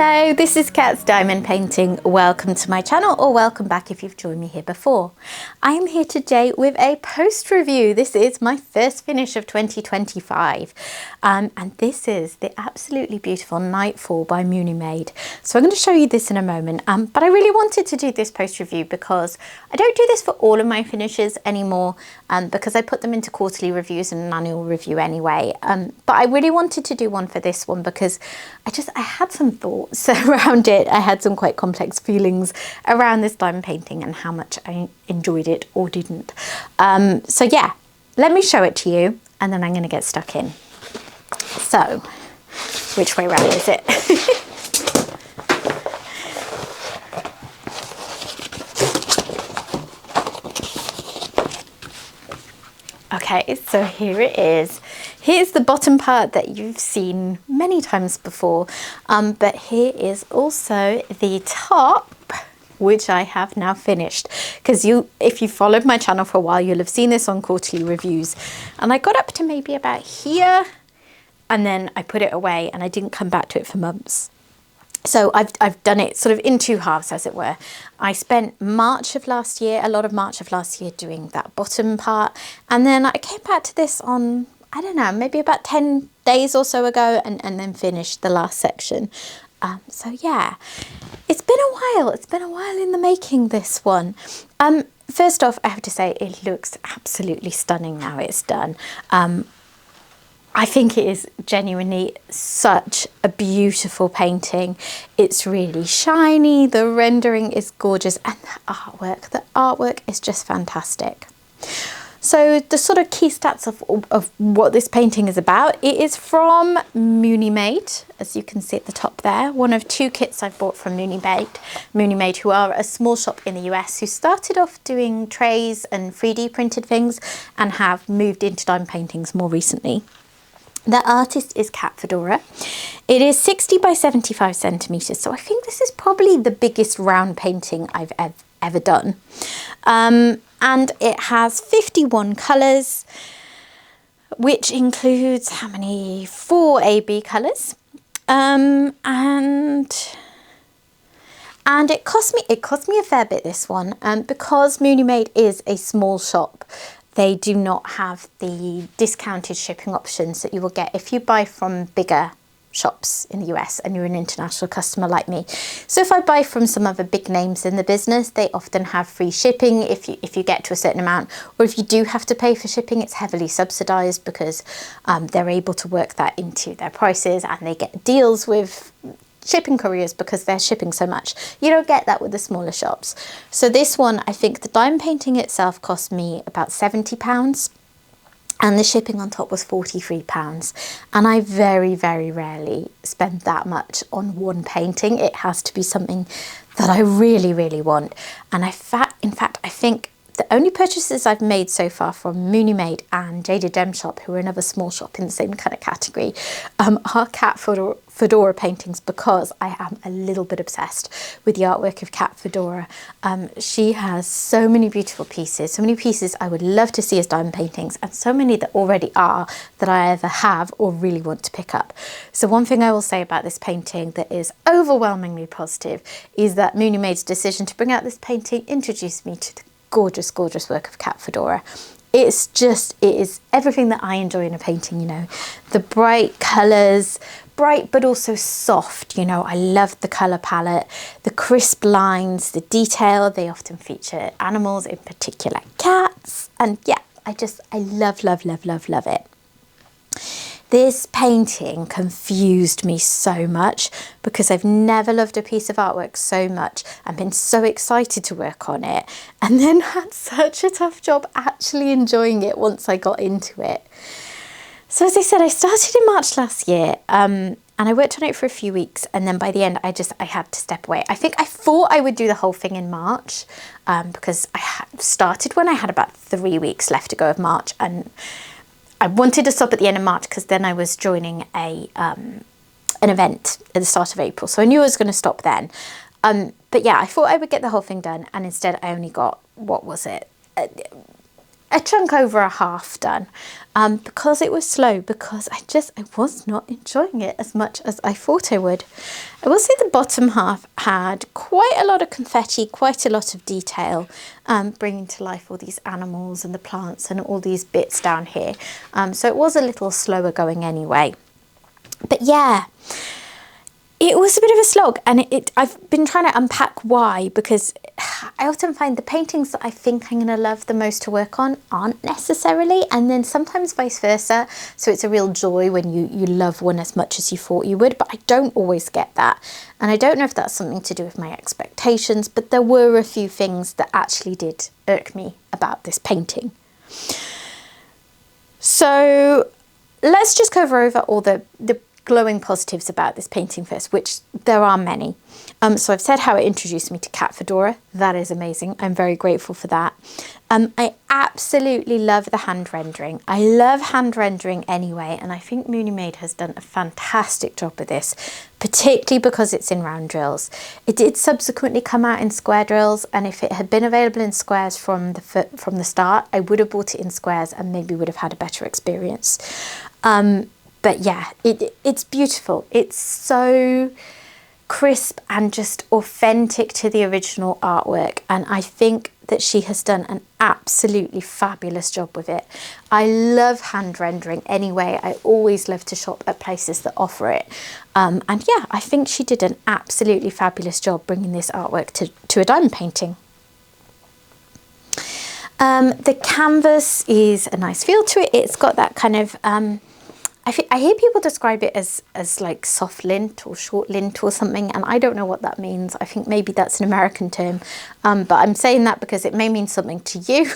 Hello, this is Cat's Diamond Painting. Welcome to my channel, or welcome back if you've joined me here before. I am here today with a post review. This is my first finish of 2025 and this is the absolutely beautiful Nightfall by Munimade. So I'm going to show you this in a moment, but I really wanted to do this post review because I don't do this for all of my finishes anymore because I put them into quarterly reviews and an annual review anyway, but I really wanted to do one for this one because I had some thoughts around it. I had some quite complex feelings around this diamond painting and how much I enjoyed it or didn't. So yeah, let me show it to you and then I'm going to get stuck in. So, which way round is it? Okay, so here it is. Here's the bottom part that you've seen many times before, but here is also the top, which I have now finished. Because if you followed my channel for a while, you'll have seen this on quarterly reviews. And I got up to maybe about here, and then I put it away, and I didn't come back to it for months. So I've done it sort of in two halves, as it were. I spent March of last year, a lot of March of last year doing that bottom part. And then I came back to this on, I don't know, maybe about 10 days or so ago and then finished the last section. So yeah, it's been a while. It's been a while in the making, this one. First off, I have to say it looks absolutely stunning now it's done. I think it is genuinely such a beautiful painting. It's really shiny, the rendering is gorgeous, and the artwork is just fantastic. So the sort of key stats of what this painting is about, it is from Munimade, as you can see at the top there. One of two kits I've bought from Munimade, who are a small shop in the US who started off doing trays and 3D printed things and have moved into diamond paintings more recently. The artist is Fedora. It is 60 by 75 centimeters, so I think this is probably the biggest round painting I've ever done. And it has 51 colours, which includes how many? 4 AB colours. And it cost me a fair bit, this one, because Munimade is a small shop. They do not have the discounted shipping options that you will get if you buy from bigger shops in the US and you're an international customer like me. So if I buy from some other big names in the business, they often have free shipping if you get to a certain amount, or if you do have to pay for shipping, it's heavily subsidized because they're able to work that into their prices, and they get deals with shipping couriers because they're shipping so much. You don't get that with the smaller shops. So this one, I think the diamond painting itself cost me about £70 and the shipping on top was £43. And I very, very rarely spend that much on one painting. It has to be something that I really, really want. And in fact, I think the only purchases I've made so far from Munimade and Jaded Gem Shop, who are another small shop in the same kind of category, are Cat Fedora paintings, because I am a little bit obsessed with the artwork of Cat Fedora. She has so many beautiful pieces, so many pieces I would love to see as diamond paintings, and so many that already are that I either have or really want to pick up. So one thing I will say about this painting that is overwhelmingly positive is that Munimade's decision to bring out this painting introduced me to the gorgeous, gorgeous work of Cat Fedora. It is everything that I enjoy in a painting, you know, the bright colours, bright but also soft, you know, I love the colour palette, the crisp lines, the detail. They often feature animals, in particular cats, and yeah, I love, love, love, love, love it. This painting confused me so much because I've never loved a piece of artwork so much and been so excited to work on it, and then had such a tough job actually enjoying it once I got into it. So as I said, I started in March last year and I worked on it for a few weeks, and then by the end I had to step away. I thought I would do the whole thing in March because I started when I had about 3 weeks left to go of March, and I wanted to stop at the end of March because then I was joining an event at the start of April. So I knew I was going to stop then. But yeah, I thought I would get the whole thing done. And instead I only got, what was it? a chunk over a half done, because it was slow, because I was not enjoying it as much as I thought I would. I will say the bottom half had quite a lot of confetti, quite a lot of detail, bringing to life all these animals and the plants and all these bits down here. So it was a little slower going anyway. But yeah, it was a bit of a slog, and I've been trying to unpack why, because I often find the paintings that I think I'm going to love the most to work on aren't necessarily, and then sometimes vice versa. So it's a real joy when you love one as much as you thought you would, but I don't always get that. And I don't know if that's something to do with my expectations, but there were a few things that actually did irk me about this painting. So let's just cover over all the glowing positives about this painting first, which there are many. So I've said how it introduced me to Cat Fedora. That is amazing. I'm very grateful for that. I absolutely love the hand rendering. I love hand rendering anyway, and I think Munimade has done a fantastic job with this, particularly because it's in round drills. It did subsequently come out in square drills, and if it had been available in squares from the start, I would have bought it in squares and maybe would have had a better experience. But yeah, it's beautiful. It's so crisp and just authentic to the original artwork. And I think that she has done an absolutely fabulous job with it. I love hand rendering anyway. I always love to shop at places that offer it. And yeah, I think she did an absolutely fabulous job bringing this artwork to a diamond painting. The canvas is a nice feel to it. It's got that kind of I hear people describe it as like soft lint or short lint or something, and I don't know what that means. I think maybe that's an American term, but I'm saying that because it may mean something to you.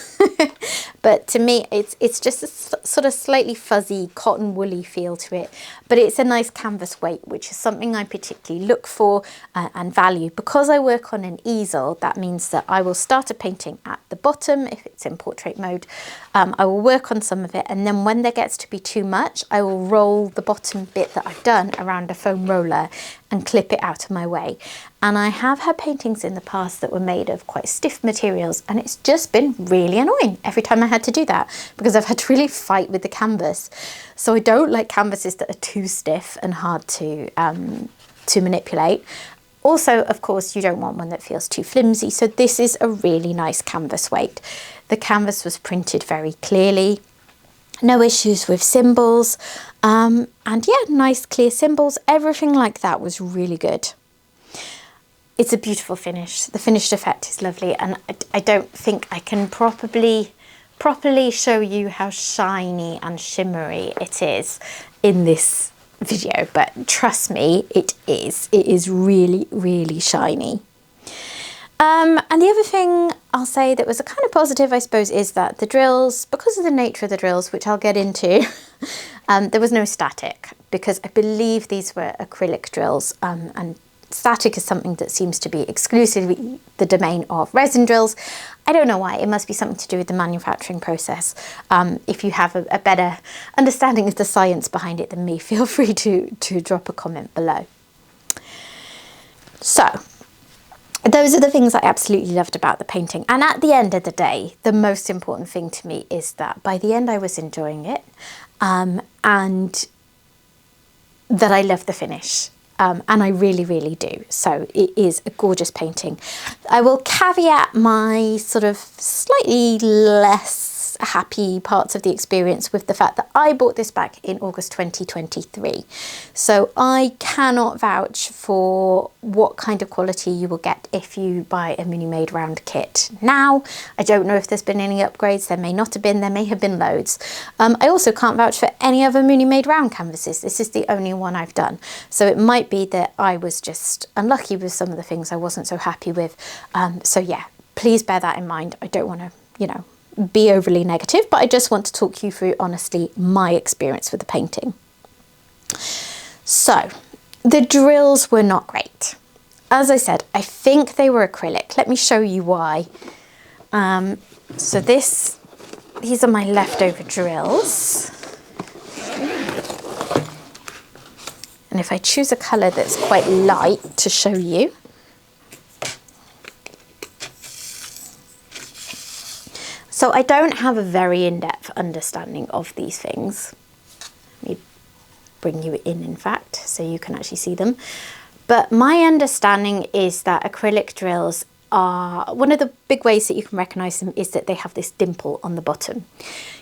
But to me, it's just a sort of slightly fuzzy, cotton woolly feel to it. But it's a nice canvas weight, which is something I particularly look for and value. Because I work on an easel, that means that I will start a painting at the bottom if it's in portrait mode. I will work on some of it, and then when there gets to be too much, I will roll the bottom bit that I've done around a foam roller and clip it out of my way. And I have had paintings in the past that were made of quite stiff materials, and it's just been really annoying every time I had to do that, because I've had to really fight with the canvas. So I don't like canvases that are too stiff and hard to manipulate. Also, of course, you don't want one that feels too flimsy, so this is a really nice canvas weight. The canvas was printed very clearly. No issues with symbols, and yeah, nice clear symbols. Everything like that was really good. It's a beautiful finish. The finished effect is lovely, and I don't think I can properly show you how shiny and shimmery it is in this video, but trust me, it is really, really shiny. And the other thing I'll say that was a kind of positive, I suppose, is that the drills, because of the nature of the drills, which I'll get into, there was no static, because I believe these were acrylic drills, and static is something that seems to be exclusively the domain of resin drills. I don't know why. It must be something to do with the manufacturing process. If you have a better understanding of the science behind it than me, feel free to drop a comment below. So those are the things I absolutely loved about the painting. And at the end of the day, the most important thing to me is that by the end I was enjoying it, and that I love the finish. And I really, really do. So it is a gorgeous painting. I will caveat my sort of slightly less happy parts of the experience with the fact that I bought this back in August 2023. So I cannot vouch for what kind of quality you will get if you buy a Munimade round kit now. I don't know if there's been any upgrades. There may not have been. There may have been loads. I also can't vouch for any other Munimade round canvases. This is the only one I've done. So it might be that I was just unlucky with some of the things I wasn't so happy with. So yeah, please bear that in mind. I don't want to, you know, be overly negative, but I just want to talk you through honestly my experience with the painting. So the drills were not great. As I said, I think they were acrylic. Let me show you why. So these are my leftover drills. And if I choose a colour that's quite light to show you, So I don't have a very in-depth understanding of these things. Let me bring you in fact, so you can actually see them. But my understanding is that acrylic drills are, one of the big ways that you can recognize them is that they have this dimple on the bottom.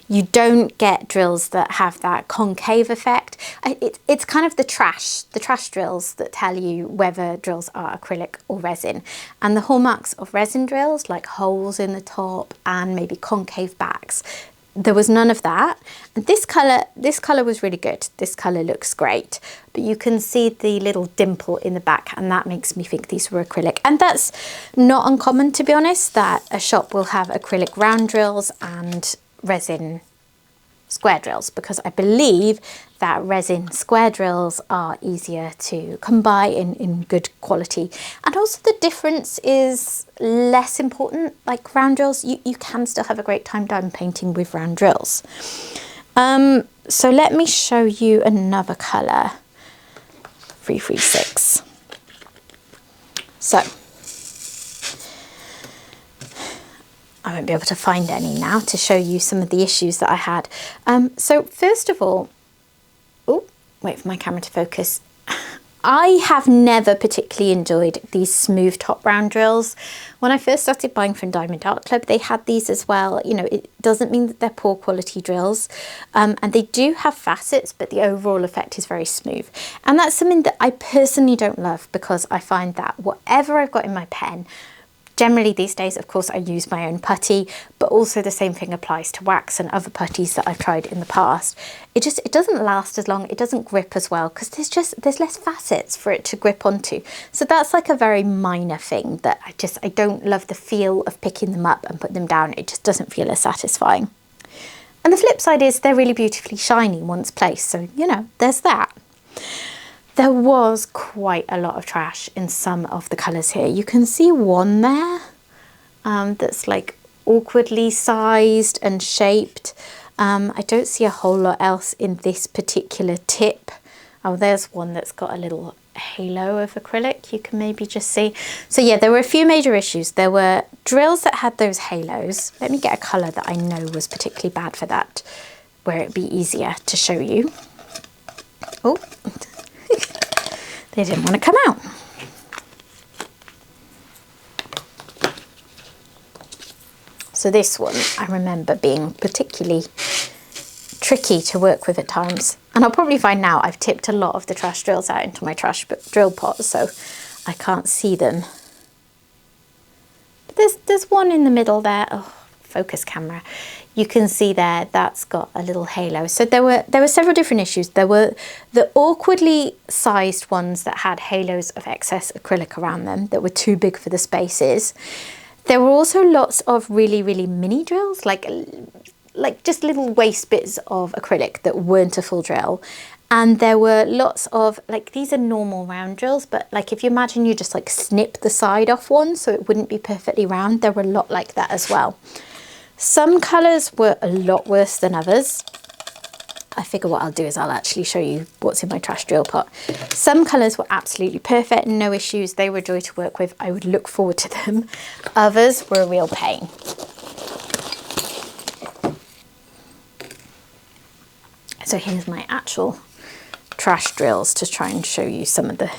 You don't get drills that have that concave effect. It's kind of the trash drills that tell you whether drills are acrylic or resin. And the hallmarks of resin drills, like holes in the top and maybe concave backs, there was none of that. And this color was really good. This color looks great, but you can see the little dimple in the back, and that makes me think these were acrylic. And that's not uncommon, to be honest, that a shop will have acrylic round drills and resin square drills, because I believe that resin square drills are easier to come by in good quality. And also the difference is less important. Like round drills, you can still have a great time diamond painting with round drills. So let me show you another colour, 336. So I won't be able to find any now to show you some of the issues that I had. So first of all, oh, wait for my camera to focus. I have never particularly enjoyed these smooth top round drills. When I first started buying from Diamond Art Club, they had these as well. You know, it doesn't mean that they're poor quality drills. And they do have facets, but the overall effect is very smooth. And that's something that I personally don't love, because I find that whatever I've got in my pen, generally these days, of course, I use my own putty, but also the same thing applies to wax and other putties that I've tried in the past. It doesn't last as long, it doesn't grip as well, because there's less facets for it to grip onto. So that's like a very minor thing that I don't love the feel of picking them up and put them down. It just doesn't feel as satisfying. And the flip side is they're really beautifully shiny once placed, so you know, there's that. There was quite a lot of trash in some of the colours here. You can see one there that's like awkwardly sized and shaped. I don't see a whole lot else in this particular tip. Oh, there's one that's got a little halo of acrylic, you can maybe just see. So yeah, there were a few major issues. There were drills that had those halos. Let me get a colour that I know was particularly bad for that, where it'd be easier to show you. Oh. They didn't want to come out. So this one I remember being particularly tricky to work with at times. And I'll probably find now I've tipped a lot of the trash drills out into my trash drill pot, so I can't see them. But there's one in the middle there. Oh, focus camera. You can see there that's got a little halo. So there were several different issues. There were the awkwardly sized ones that had halos of excess acrylic around them that were too big for the spaces. There were also lots of really, really mini drills, like just little waste bits of acrylic that weren't a full drill. And there were lots of, like, these are normal round drills, but like if you imagine you just like snip the side off one so it wouldn't be perfectly round, there were a lot like that as well. Some colours were a lot worse than others. I figure what I'll do is I'll actually show you what's in my trash drill pot. Some colours were absolutely perfect, no issues. They were a joy to work with. I would look forward to them. Others were a real pain. So here's my actual trash drills to try and show you some of the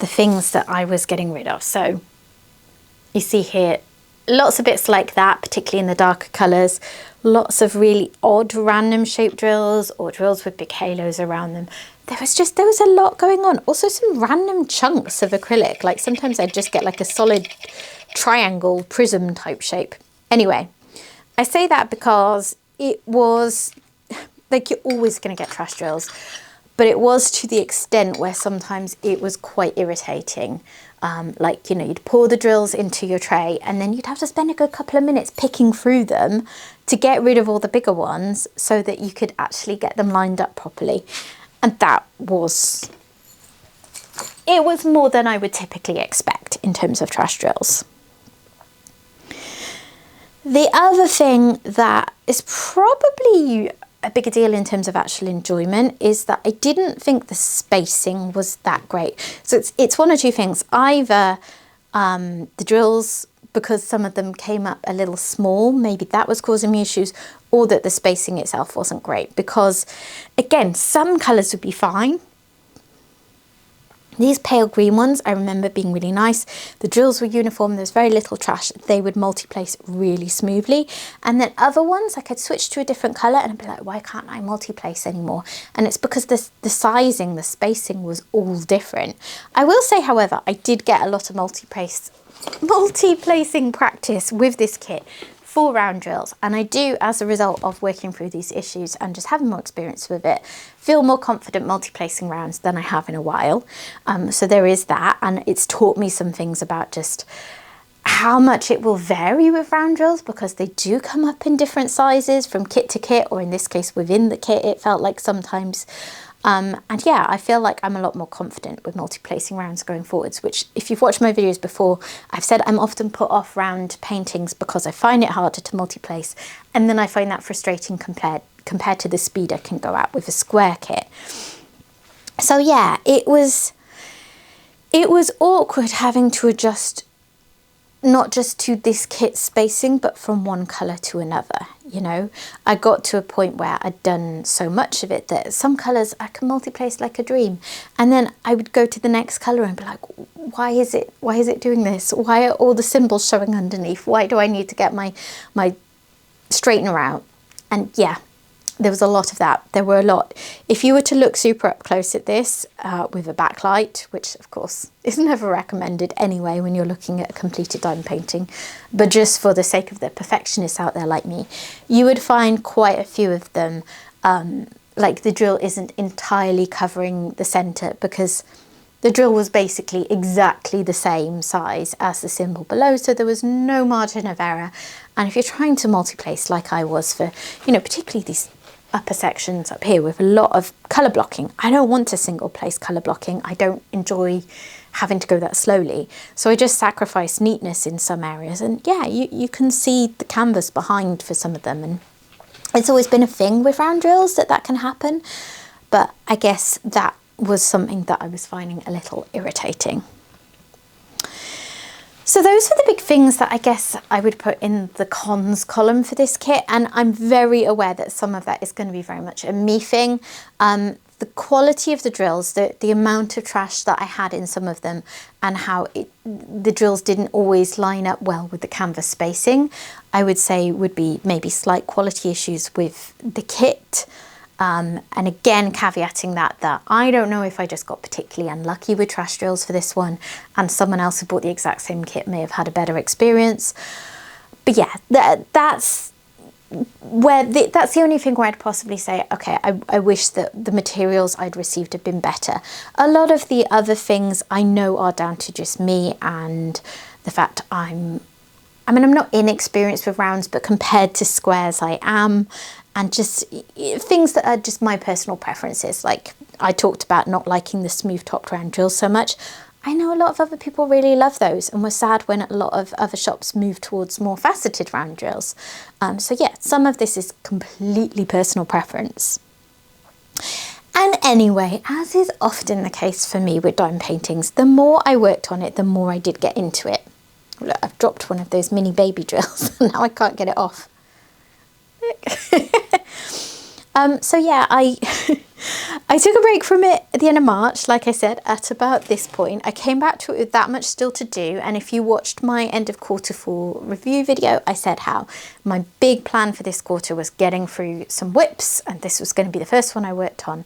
things that I was getting rid of. So you see here, lots of bits like that, particularly in the darker colours. Lots of really odd random shaped drills or drills with big halos around them. There was a lot going on. Also some random chunks of acrylic. Like sometimes I'd just get like a solid triangle prism type shape. Anyway, I say that because it was, like, you're always going to get trash drills, but it was to the extent where sometimes it was quite irritating. Like, you know, you'd pour the drills into your tray and then you'd have to spend a good couple of minutes picking through them to get rid of all the bigger ones so that you could actually get them lined up properly. And it was more than I would typically expect in terms of trash drills. The other thing that is probably a bigger deal in terms of actual enjoyment is that I didn't think the spacing was that great. So it's one or two things. Either the drills because some of them came up a little small, maybe that was causing me issues, or that the spacing itself wasn't great, because again, some colours would be fine. These pale green ones, I remember being really nice. The drills were uniform, there's very little trash. They would multi-place really smoothly. And then other ones, I could switch to a different colour and I'd be like, why can't I multi-place anymore? And it's because the sizing, the spacing was all different. I will say, however, I did get a lot of multi-placing practice with this kit for round drills, and I do, as a result of working through these issues and just having more experience with it, feel more confident multi-placing rounds than I have in a while. So there is that, and it's taught me some things about just how much it will vary with round drills, because they do come up in different sizes from kit to kit, or in this case within the kit it felt like sometimes. And yeah, I feel like I'm a lot more confident with multi-placing rounds going forwards, which if you've watched my videos before, I've said I'm often put off round paintings because I find it harder to multi-place, and then I find that frustrating compared to the speed I can go at with a square kit. So yeah, it was awkward having to adjust not just to this kit spacing, but from one colour to another, you know. I got to a point where I'd done so much of it that some colours I can multi-place like a dream. And then I would go to the next colour and be like, why is it doing this? Why are all the symbols showing underneath? Why do I need to get my straightener out? And yeah, there was a lot of that. There were a lot. If you were to look super up close at this with a backlight, which of course is never recommended anyway when you're looking at a completed diamond painting, but just for the sake of the perfectionists out there like me, you would find quite a few of them, like the drill isn't entirely covering the center, because the drill was basically exactly the same size as the symbol below, so there was no margin of error. And if you're trying to multi-place like I was for, you know, particularly these upper sections up here with a lot of colour blocking, I don't want a single place colour blocking. I don't enjoy having to go that slowly. So I just sacrifice neatness in some areas. And yeah, you can see the canvas behind for some of them. And it's always been a thing with round drills that can happen. But I guess that was something that I was finding a little irritating. So those are the big things that I guess I would put in the cons column for this kit, and I'm very aware that some of that is going to be very much a me thing. The quality of the drills, the amount of trash that I had in some of them, and how the drills didn't always line up well with the canvas spacing, I would say would be maybe slight quality issues with the kit. And again, caveating that I don't know if I just got particularly unlucky with trash drills for this one, and someone else who bought the exact same kit may have had a better experience. But yeah, that's the only thing where I'd possibly say, okay, I wish that the materials I'd received had been better. A lot of the other things I know are down to just me and the fact I'm not inexperienced with rounds, but compared to squares I am. And just things that are just my personal preferences. Like I talked about not liking the smooth topped round drills so much. I know a lot of other people really love those and were sad when a lot of other shops moved towards more faceted round drills. So yeah, some of this is completely personal preference. And anyway, as is often the case for me with diamond paintings, the more I worked on it, the more I did get into it. Look, I've dropped one of those mini baby drills and now I can't get it off. So yeah, I took a break from it at the end of March, like I said, at about this point. I came back to it with that much still to do, and if you watched my end of quarter 4 review video, I said how my big plan for this quarter was getting through some whips, and this was going to be the first one I worked on.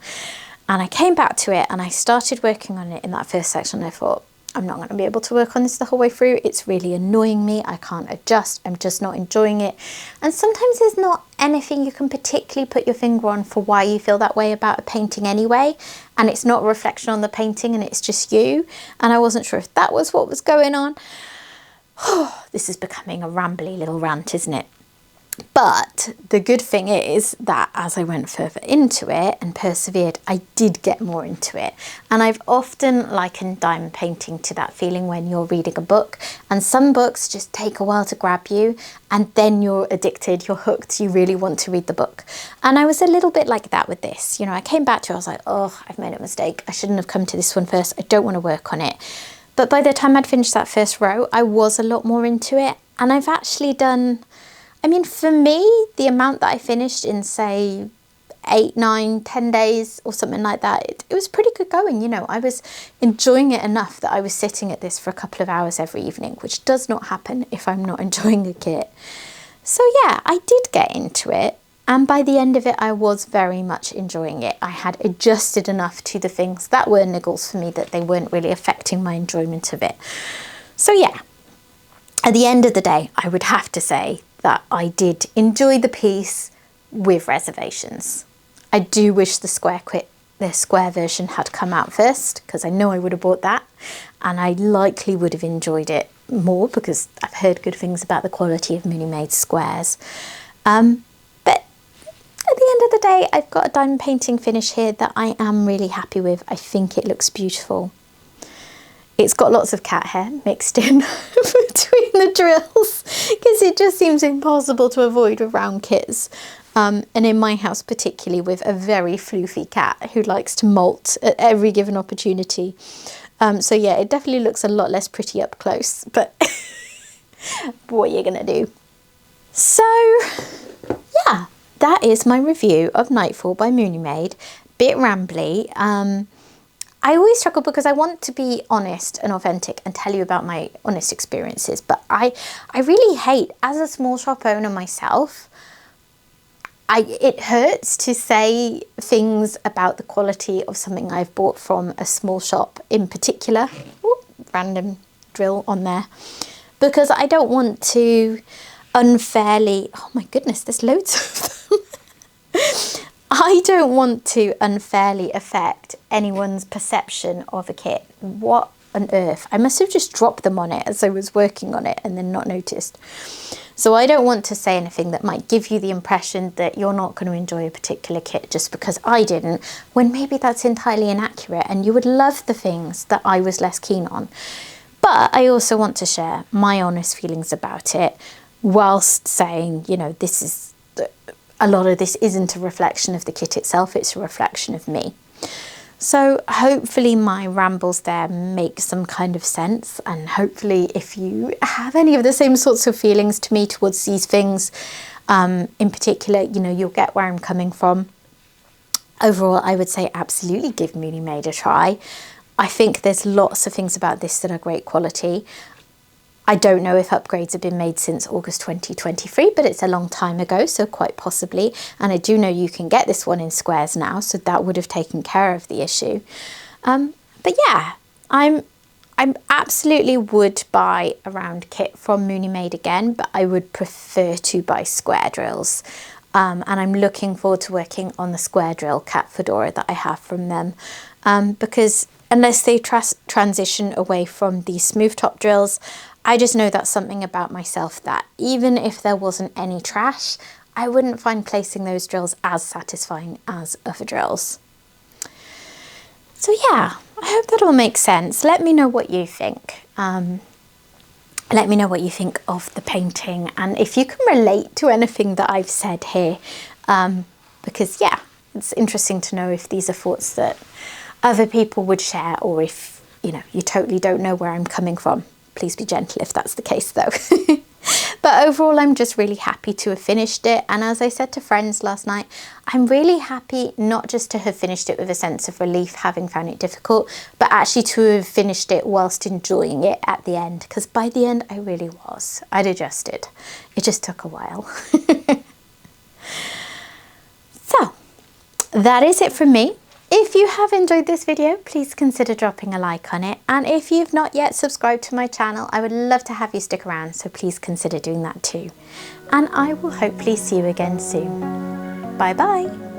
And I came back to it and I started working on it in that first section, and I thought, I'm not going to be able to work on this the whole way through. It's really annoying me. I can't adjust. I'm just not enjoying it. And sometimes there's not anything you can particularly put your finger on for why you feel that way about a painting anyway. And it's not a reflection on the painting and it's just you. And I wasn't sure if that was what was going on. This is becoming a rambly little rant, isn't it? But the good thing is that as I went further into it and persevered, I did get more into it. And I've often likened diamond painting to that feeling when you're reading a book, and some books just take a while to grab you, and then you're addicted, you're hooked, you really want to read the book. And I was a little bit like that with this. You know, I came back to it, I was like, oh, I've made a mistake. I shouldn't have come to this one first. I don't want to work on it. But by the time I'd finished that first row, I was a lot more into it. And I've actually done, I mean, for me, the amount that I finished in, say, 8, 9, 10 days or something like that, it was pretty good going. You know, I was enjoying it enough that I was sitting at this for a couple of hours every evening, which does not happen if I'm not enjoying a kit. So yeah, I did get into it. And by the end of it, I was very much enjoying it. I had adjusted enough to the things that were niggles for me that they weren't really affecting my enjoyment of it. So yeah, at the end of the day, I would have to say that I did enjoy the piece with reservations. I do wish the square version had come out first, because I know I would have bought that, and I likely would have enjoyed it more because I've heard good things about the quality of Munimade squares. But at the end of the day, I've got a diamond painting finish here that I am really happy with. I think it looks beautiful. It's got lots of cat hair mixed in between the drills because it just seems impossible to avoid with round kits. And in my house particularly, with a very floofy cat who likes to molt at every given opportunity. So yeah, it definitely looks a lot less pretty up close, but what are you gonna do? So yeah, that is my review of Nightfall by Munimade. Bit rambly. I always struggle because I want to be honest and authentic and tell you about my honest experiences, but I really hate, as a small shop owner myself, it hurts to say things about the quality of something I've bought from a small shop in particular. Ooh, random drill on there. Because I don't want to unfairly, oh my goodness, there's loads of them. I don't want to unfairly affect anyone's perception of a kit. What on earth? I must have just dropped them on it as I was working on it and then not noticed. So I don't want to say anything that might give you the impression that you're not going to enjoy a particular kit just because I didn't, when maybe that's entirely inaccurate and you would love the things that I was less keen on. But I also want to share my honest feelings about it whilst saying, you know, a lot of this isn't a reflection of the kit itself, it's a reflection of me. So hopefully my rambles there make some kind of sense, and hopefully if you have any of the same sorts of feelings to me towards these things, in particular, you know, you'll get where I'm coming from. Overall, I would say absolutely give Munimade a try. I think there's lots of things about this that are great quality. I don't know if upgrades have been made since August 2023, but it's a long time ago, so quite possibly. And I do know you can get this one in squares now, so that would have taken care of the issue. But yeah, I absolutely would buy a round kit from Munimade again, but I would prefer to buy square drills. And I'm looking forward to working on the square drill cat Fedora that I have from them, because unless they transition away from the smooth top drills, I just know that's something about myself that even if there wasn't any trash, I wouldn't find placing those drills as satisfying as other drills. So yeah, I hope that all makes sense. Let me know what you think. Let me know what you think of the painting and if you can relate to anything that I've said here, because yeah, it's interesting to know if these are thoughts that other people would share, or if, you know, you totally don't know where I'm coming from. Please be gentle if that's the case though. But overall, I'm just really happy to have finished it. And as I said to friends last night, I'm really happy not just to have finished it with a sense of relief having found it difficult, but actually to have finished it whilst enjoying it at the end. Because by the end, I really was. I'd adjusted. It just took a while. So that is it from me. If you have enjoyed this video, please consider dropping a like on it. And if you've not yet subscribed to my channel, I would love to have you stick around, so please consider doing that too. And I will hopefully see you again soon. Bye bye.